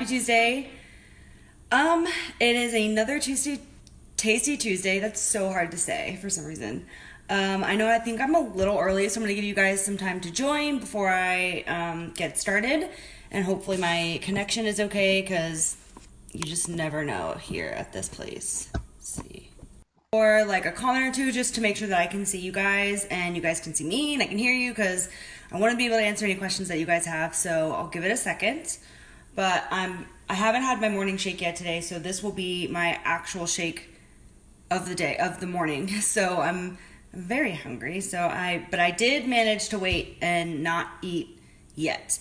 Happy Tuesday. It is another Tasty Tuesday. That's so hard to say for some reason. I think I'm a little early, so I'm going to give you guys some time to join before I get started. And hopefully my connection is okay, because you just never know here at this place. Let's see. Or like a comment or two just to make sure that I can see you guys and you guys can see me and I can hear you, because I want to be able to answer any questions that you guys have. So I'll give it a second. But I haven't had my morning shake yet today, so this will be my actual shake of the day, of the morning. So I'm very hungry. But I did manage to wait and not eat yet.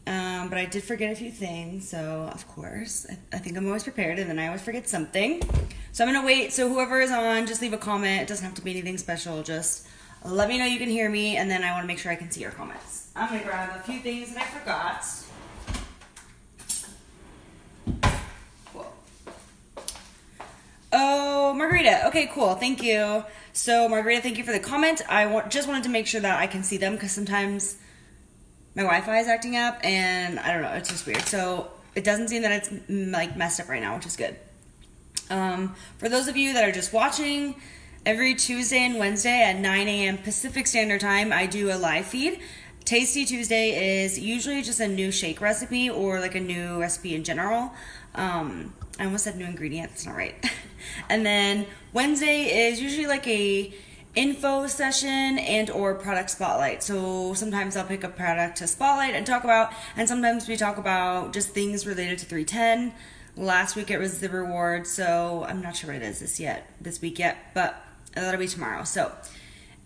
But I did forget a few things, so of course, I think I'm always prepared, and then I always forget something. So I'm going to wait, so whoever is on, just leave a comment. It doesn't have to be anything special, just let me know you can hear me, and then I want to make sure I can see your comments. I'm going to grab a few things that I forgot. Cool. Oh, Margarita. Okay, cool. Thank you. So, Margarita, thank you for the comment. Just wanted to make sure that I can see them, because sometimes my Wi-Fi is acting up, and I don't know, it's just weird. So it doesn't seem that it's like messed up right now, which is good. For those of you that are just watching, every Tuesday and Wednesday at 9 a.m. Pacific Standard Time, I do a live feed. Tasty Tuesday is usually just a new shake recipe, or like a new recipe in general. I almost said new ingredient, that's not right. And then Wednesday is usually like a info session and or product spotlight. So sometimes I'll pick a product to spotlight and talk about, and sometimes we talk about just things related to 310. Last week it was the reward, so I'm not sure what it is this week yet, but that'll be tomorrow. So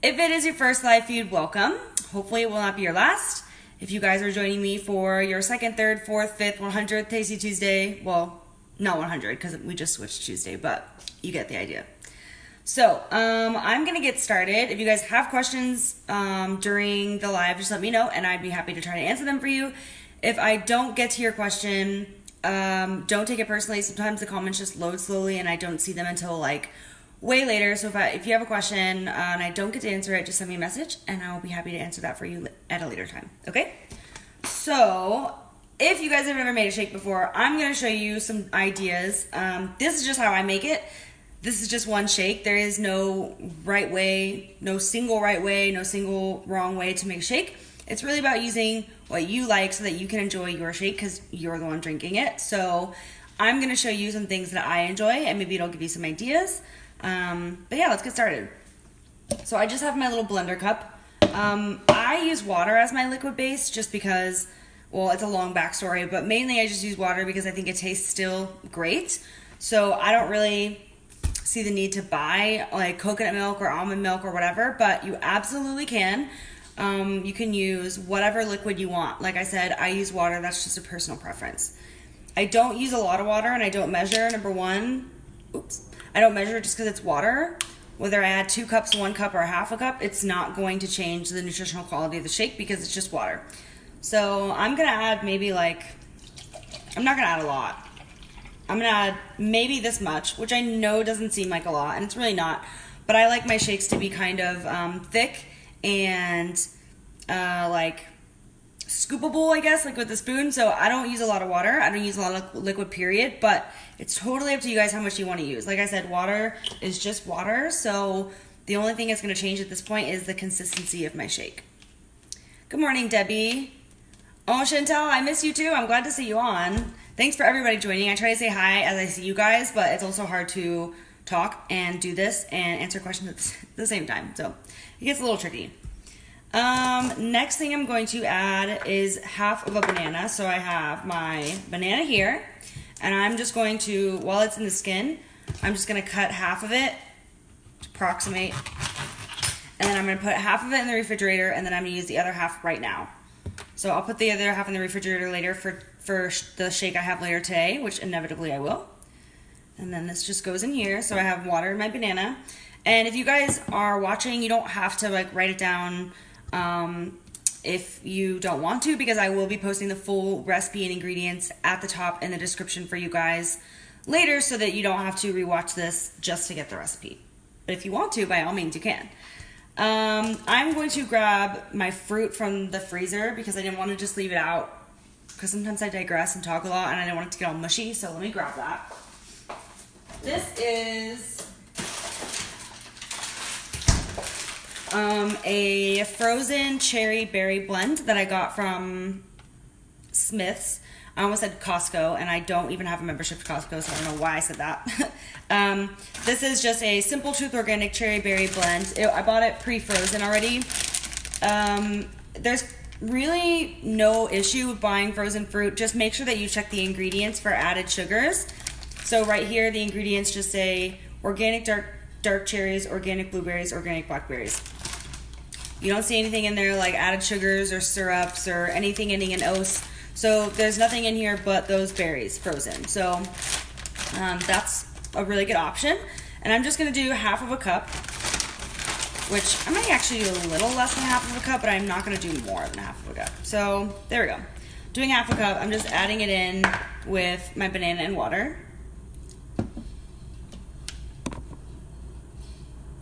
if it is your first live feed, welcome. Hopefully it will not be your last. If you guys are joining me for your second, third, fourth, fifth, 100th Tasty Tuesday, well, not 100 because we just switched Tuesday, but you get the idea. So, I'm going to get started. If you guys have questions during the live, just let me know, and I'd be happy to try to answer them for you. If I don't get to your question, don't take it personally. Sometimes the comments just load slowly, and I don't see them until, like, way later. So if you have a question and I don't get to answer it, just send me a message, and I'll be happy to answer that for you at a later time, okay? So, if you guys have never made a shake before, I'm going to show you some ideas. This is just how I make it. This is just one shake. There is no right way, no single right way, no single wrong way to make a shake. It's really about using what you like so that you can enjoy your shake, because you're the one drinking it. So I'm going to show you some things that I enjoy, and maybe it'll give you some ideas. But yeah, let's get started. So I just have my little blender cup. I use water as my liquid base just because, well, it's a long backstory, but mainly I just use water because I think it tastes still great. So I don't really see the need to buy like coconut milk or almond milk or whatever, but you absolutely can. You can use whatever liquid you want. Like I said, I use water. That's just a personal preference. I don't use a lot of water, and I don't measure. Number one, I don't measure just because it's water. Whether I add 2 cups, 1 cup, or half a cup, it's not going to change the nutritional quality of the shake because it's just water. So I'm gonna add maybe I'm not gonna add a lot. I'm going to add maybe this much, which I know doesn't seem like a lot, and it's really not. But I like my shakes to be kind of thick and like scoopable, I guess, like with a spoon. So I don't use a lot of water. I don't use a lot of liquid, period. But it's totally up to you guys how much you want to use. Like I said, water is just water. So the only thing that's going to change at this point is the consistency of my shake. Good morning, Debbie. Oh, Chantel, I miss you too. I'm glad to see you on. Thanks for everybody joining. I try to say hi as I see you guys, but it's also hard to talk and do this and answer questions at the same time. So it gets a little tricky. Next thing I'm going to add is half of a banana. So I have my banana here, and I'm just going to, while it's in the skin, I'm just going to cut half of it to approximate. And then I'm going to put half of it in the refrigerator, and then I'm going to use the other half right now. So I'll put the other half in the refrigerator later for the shake I have later today, which inevitably I will. And then this just goes in here. So I have water in my banana. And if you guys are watching, you don't have to like write it down if you don't want to, because I will be posting the full recipe and ingredients at the top in the description for you guys later, so that you don't have to rewatch this just to get the recipe. But if you want to, by all means, you can. I'm going to grab my fruit from the freezer because I didn't want to just leave it out because sometimes I digress and talk a lot and I don't want it to get all mushy, so let me grab that. This is a frozen cherry berry blend that I got from Smith's. I almost said Costco, and I don't even have a membership to Costco, so I don't know why I said that. This is just a Simple Truth Organic Cherry Berry Blend. I bought it pre-frozen already. There's really no issue with buying frozen fruit. Just make sure that you check the ingredients for added sugars. So right here, the ingredients just say organic dark cherries, organic blueberries, organic blackberries. You don't see anything in there like added sugars or syrups or anything ending in ose. So there's nothing in here but those berries frozen. So that's a really good option. And I'm just gonna do half of a cup, which I might actually do a little less than half of a cup, but I'm not gonna do more than half of a cup. So there we go. Doing half a cup, I'm just adding it in with my banana and water.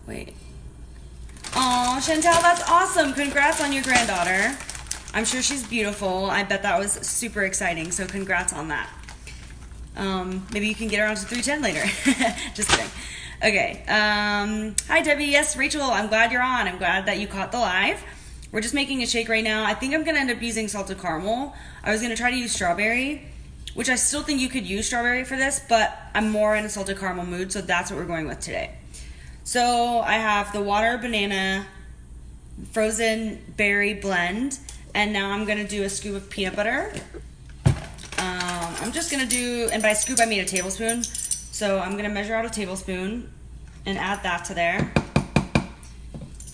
Wait. Oh, Chantel, that's awesome. Congrats on your granddaughter. I'm sure she's beautiful. I bet that was super exciting, so congrats on that. Maybe you can get her onto 310 later. Just kidding. Okay. Hi, Debbie. Yes, Rachel, I'm glad you're on. I'm glad that you caught the live. We're just making a shake right now. I think I'm going to end up using salted caramel. I was going to try to use strawberry, which I still think you could use strawberry for this, but I'm more in a salted caramel mood, so that's what we're going with today. So I have the water, banana, frozen berry blend, and now I'm gonna do a scoop of peanut butter. I'm just gonna do, and by scoop I mean a tablespoon. So I'm gonna measure out a tablespoon and add that to there.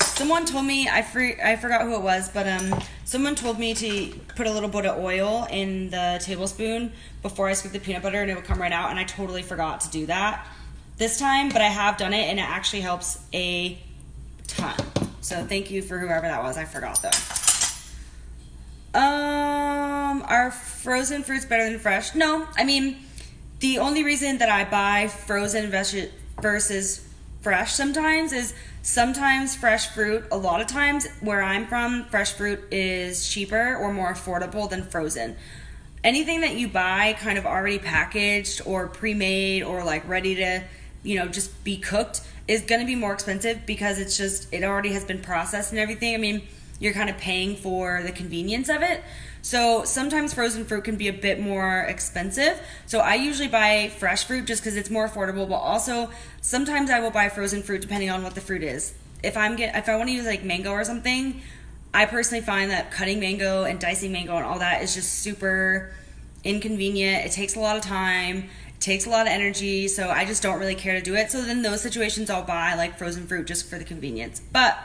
Someone told me, I forgot who it was, but someone told me to put a little bit of oil in the tablespoon before I scoop the peanut butter and it would come right out, and I totally forgot to do that this time, but I have done it and it actually helps a ton. So thank you for whoever that was. I forgot though. Are frozen fruits better than fresh? No, I mean, the only reason that I buy frozen versus fresh sometimes is sometimes fresh fruit, a lot of times where I'm from, fresh fruit is cheaper or more affordable than frozen. Anything that you buy kind of already packaged or pre-made or like ready to, you know, just be cooked is going to be more expensive because it's just, it already has been processed and everything. I mean, you're kind of paying for the convenience of it. So sometimes frozen fruit can be a bit more expensive. So I usually buy fresh fruit just because it's more affordable, but also sometimes I will buy frozen fruit depending on what the fruit is. If I want to use like mango or something, I personally find that cutting mango and dicing mango and all that is just super inconvenient. It takes a lot of time. Takes a lot of energy, so I just don't really care to do it. So then those situations I'll buy like frozen fruit just for the convenience. But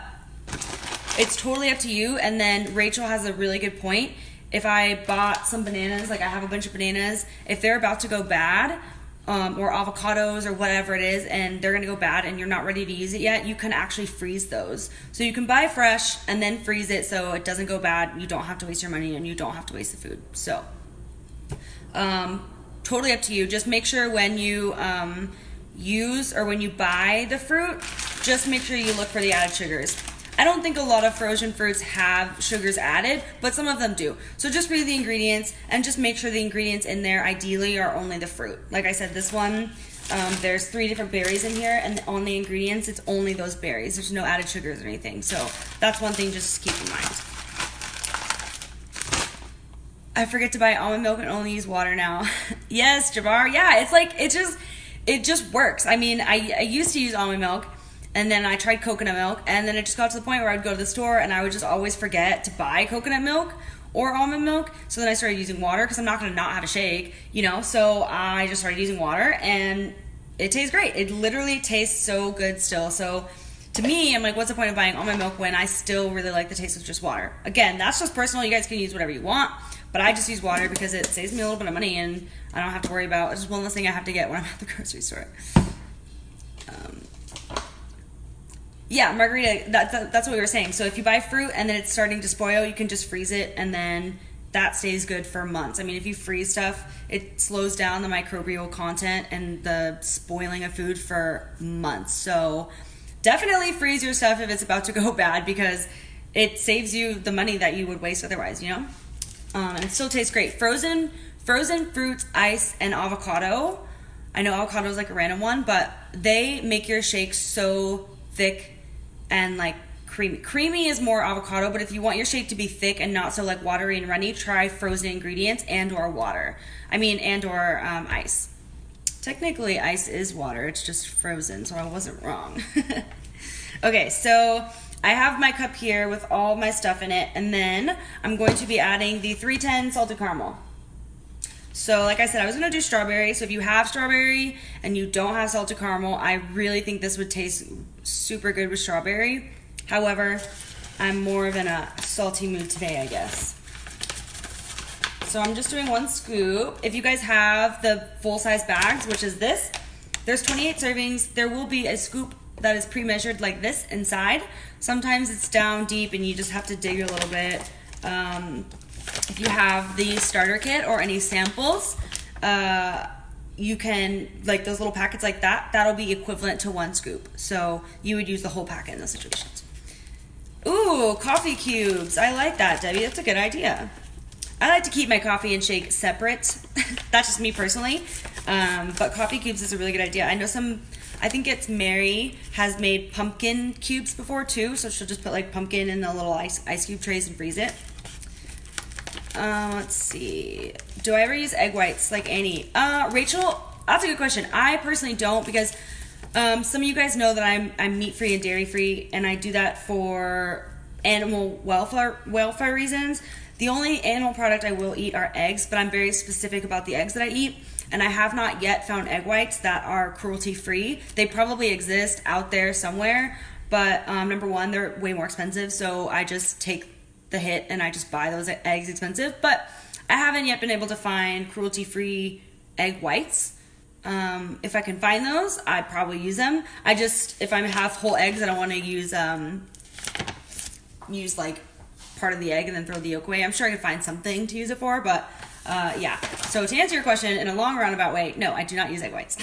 it's totally up to you. And then Rachel has a really good point. If I bought some bananas, like I have a bunch of bananas, if they're about to go bad, or avocados or whatever it is, and they're gonna go bad and you're not ready to use it yet, you can actually freeze those. So you can buy fresh and then freeze it so it doesn't go bad. You don't have to waste your money and you don't have to waste the food. So, totally up to you. Just make sure when you use or when you buy the fruit, just make sure you look for the added sugars. I don't think a lot of frozen fruits have sugars added, but some of them do. So just read the ingredients and just make sure the ingredients in there ideally are only the fruit. Like I said, this one, there's 3 different berries in here, and on the ingredients, it's only those berries. There's no added sugars or anything. So that's one thing just to keep in mind. I forget to buy almond milk and only use water now. Yes, Jabbar. Yeah, it's like, it just works. I mean, I used to use almond milk, and then I tried coconut milk, and then it just got to the point where I would go to the store and I would just always forget to buy coconut milk or almond milk. So then I started using water because I'm not going to not have a shake, you know? So I just started using water and it tastes great. It literally tastes so good still. So to me, I'm like, what's the point of buying almond milk when I still really like the taste of just water? Again, that's just personal. You guys can use whatever you want, but I just use water because it saves me a little bit of money and I don't have to worry about, it's just one less thing I have to get when I'm at the grocery store. Yeah, margarita, that's what we were saying. So if you buy fruit and then it's starting to spoil, you can just freeze it and then that stays good for months. I mean, if you freeze stuff, it slows down the microbial content and the spoiling of food for months. So definitely freeze your stuff if it's about to go bad because it saves you the money that you would waste otherwise, you know? And it still tastes great. Frozen fruits, ice, and avocado. I know avocado is like a random one, but they make your shake so thick and like creamy. Creamy is more avocado, but if you want your shake to be thick and not so like watery and runny, try frozen ingredients and or water. And or ice. Technically, ice is water. It's just frozen, so I wasn't wrong. Okay, so I have my cup here with all my stuff in it, and then I'm going to be adding the 310 salted caramel. So like I said, I was going to do strawberry. So if you have strawberry and you don't have salted caramel, I really think this would taste super good with strawberry. However, I'm more of in a salty mood today, I guess. So I'm just doing 1 scoop. If you guys have the full-size bags, which is this, there's 28 servings. There will be a scoop that is pre-measured like this inside. Sometimes it's down deep and you just have to dig a little bit. If you have the starter kit or any samples, you can, like those little packets like that, that'll be equivalent to 1 scoop. So you would use the whole packet in those situations. Ooh, coffee cubes. I like that, Debbie. That's a good idea. I like to keep my coffee and shake separate. That's just me personally. But coffee cubes is a really good idea. I know I think it's Mary has made pumpkin cubes before too. So she'll just put like pumpkin in the little ice cube trays and freeze it. Let's see. Do I ever use egg whites like Annie? Rachel, that's a good question. I personally don't, because some of you guys know that I'm meat-free and dairy-free, and I do that for animal welfare reasons. The only animal product I will eat are eggs, but I'm very specific about the eggs that I eat, and I have not yet found egg whites that are cruelty-free. They probably exist out there somewhere, but number one, they're way more expensive, so I just take the hit and I just buy those eggs expensive. But I haven't yet been able to find cruelty-free egg whites. If I can find those, I'd probably use them. If I have whole eggs, I don't want to use like part of the egg and then throw the yolk away. I'm sure I could find something to use it for, but yeah. So to answer your question in a long roundabout way, no, I do not use egg whites.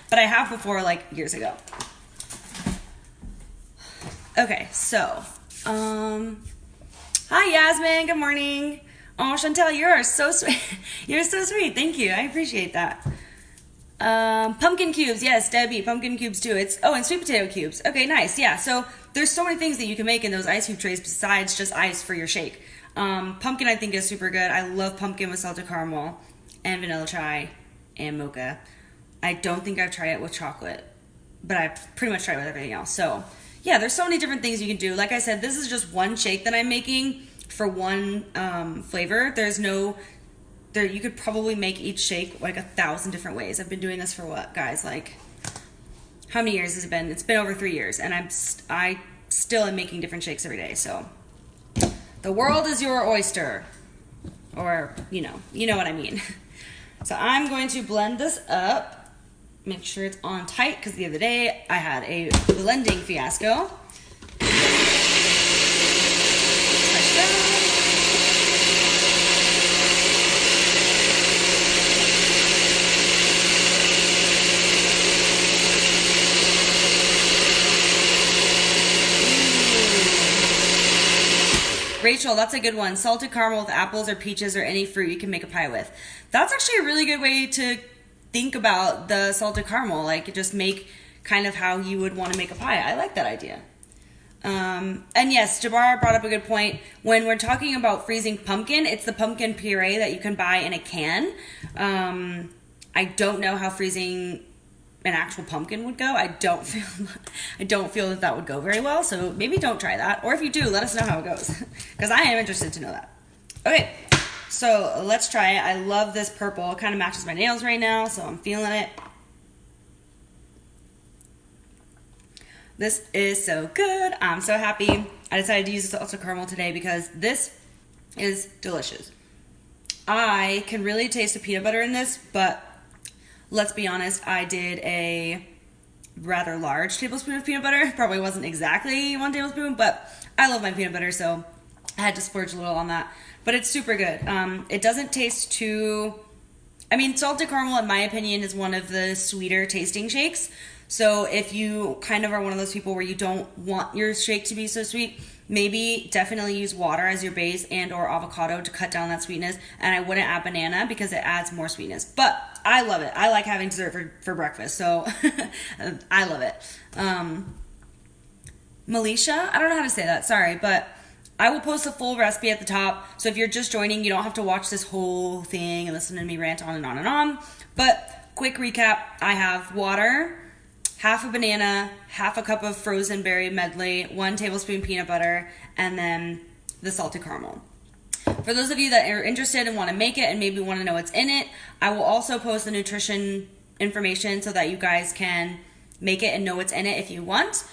But I have before, like years ago. Okay, so hi Yasmin, good morning. Oh, Chantel, you are so sweet. You're so sweet. Thank you. I appreciate that. Pumpkin cubes. Yes, Debbie, pumpkin cubes too. And sweet potato cubes. Okay, nice. Yeah, so there's so many things that you can make in those ice cube trays besides just ice for your shake. Pumpkin I think is super good. I love pumpkin with salted caramel and vanilla chai and mocha. I don't think I've tried it with chocolate, but I've pretty much tried it with everything else. So yeah, there's so many different things you can do. Like I said, this is just one shake that I'm making for one flavor. You could probably make each shake like 1,000 different ways. I've been doing this for what, guys? Like, how many years has it been? It's been over 3 years, and I still am making different shakes every day. So the world is your oyster, or you know what I mean. So I'm going to blend this up. Make sure it's on tight, because the other day I had a blending fiasco. Rachel, that's a good one. Salted caramel with apples or peaches or any fruit you can make a pie with. That's actually a really good way to think about the salted caramel. Like, just make kind of how you would want to make a pie. I like that idea. And yes, Jabbar brought up a good point. When we're talking about freezing pumpkin, it's the pumpkin puree that you can buy in a can. I don't know how freezing an actual pumpkin would go. I don't feel that would go very well, so maybe don't try that. Or if you do, let us know how it goes, because I am interested to know that. Okay, so let's try it. I love this purple. It kind of matches my nails right now, so I'm feeling it. This is so good. I'm so happy I decided to use the salted caramel today, because this is delicious. I can really taste the peanut butter in this, but let's be honest, I did a rather large tablespoon of peanut butter. Probably wasn't exactly 1 tablespoon, but I love my peanut butter, so I had to splurge a little on that. But it's super good. It doesn't taste too... salted caramel, in my opinion, is one of the sweeter tasting shakes. So if you kind of are one of those people where you don't want your shake to be so sweet, maybe definitely use water as your base and or avocado to cut down that sweetness. And I wouldn't add banana because it adds more sweetness. But I love it. I like having dessert for breakfast. So I love it. Melisha, I don't know how to say that. Sorry. But I will post a full recipe at the top. So if you're just joining, you don't have to watch this whole thing and listen to me rant on and on and on. But quick recap, I have water, half a banana, half a cup of frozen berry medley, 1 tablespoon peanut butter, and then the salted caramel. For those of you that are interested and want to make it and maybe want to know what's in it, I will also post the nutrition information so that you guys can make it and know what's in it if you want.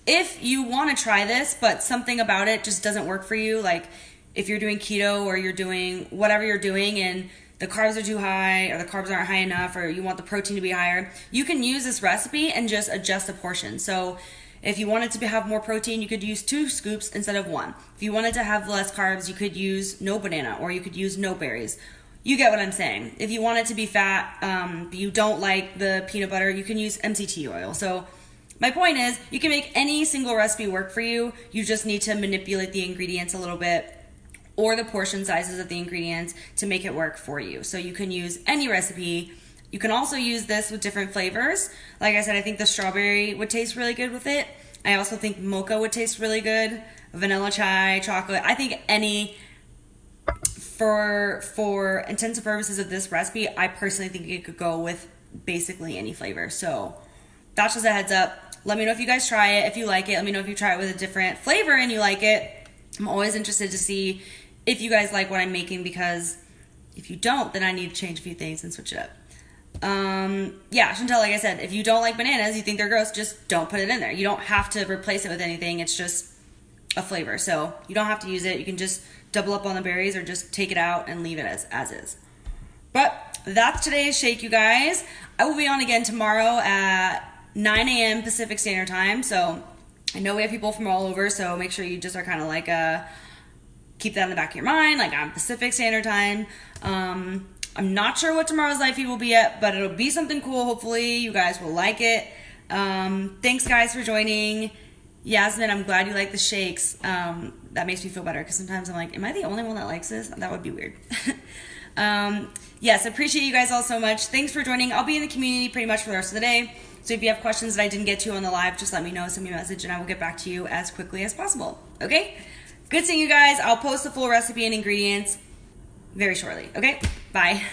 If you want to try this, but something about it just doesn't work for you, like if you're doing keto or you're doing whatever you're doing and the carbs are too high or the carbs aren't high enough or you want the protein to be higher, you can use this recipe and just adjust the portion. So if you wanted to have more protein, you could use 2 scoops instead of 1. If you wanted to have less carbs, you could use no banana or you could use no berries. You get what I'm saying. If you want it to be fat, but you don't like the peanut butter, you can use MCT oil. So my point is, you can make any single recipe work for you. You just need to manipulate the ingredients a little bit or the portion sizes of the ingredients to make it work for you. So you can use any recipe. You can also use this with different flavors. Like I said, I think the strawberry would taste really good with it. I also think mocha would taste really good. Vanilla chai, chocolate. I think any, for intensive purposes of this recipe, I personally think it could go with basically any flavor. So that's just a heads up. Let me know if you guys try it, if you like it. Let me know if you try it with a different flavor and you like it. I'm always interested to see if you guys like what I'm making, because if you don't, then I need to change a few things and switch it up. Yeah, Chantel, like I said, if you don't like bananas, you think they're gross, just don't put it in there. You don't have to replace it with anything. It's just a flavor. So you don't have to use it. You can just double up on the berries or just take it out and leave it as is. But that's today's shake, you guys. I will be on again tomorrow at 9 a.m. Pacific Standard Time. So I know we have people from all over, so make sure you just are kind of like keep that in the back of your mind, like I'm Pacific Standard Time. I'm not sure what tomorrow's live feed will be at, but it'll be something cool. Hopefully you guys will like it. Thanks guys for joining. Yasmin, I'm glad you like the shakes. That makes me feel better because sometimes I'm like, am I the only one that likes this? That would be weird. Yes, appreciate you guys all so much. Thanks for joining. I'll be in the community pretty much for the rest of the day. So if you have questions that I didn't get to on the live, just let me know, send me a message, and I will get back to you as quickly as possible. Okay? Good seeing you guys. I'll post the full recipe and ingredients very shortly. Okay? Bye.